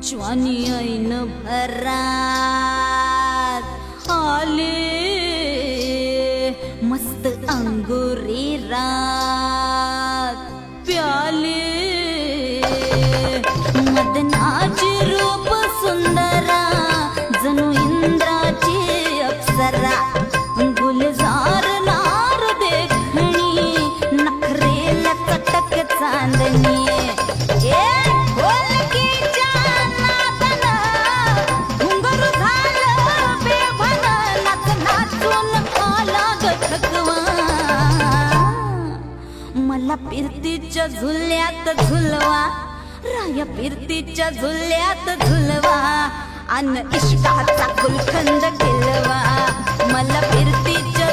ज्वानी ऐन भरात आले मस्त अंगुरी रात प्याले मदनाची रूप सुंदरा जणू इंद्राची अप्सरा गुलजार नार देखणी नखरेला चटक चांदणी मला फिरतीच्या झुल्यात झुलवा राया फिरतीच्या झुल्यात झुलवा अन इश्काचा गुलखंद केलवा मला फिरतीच्या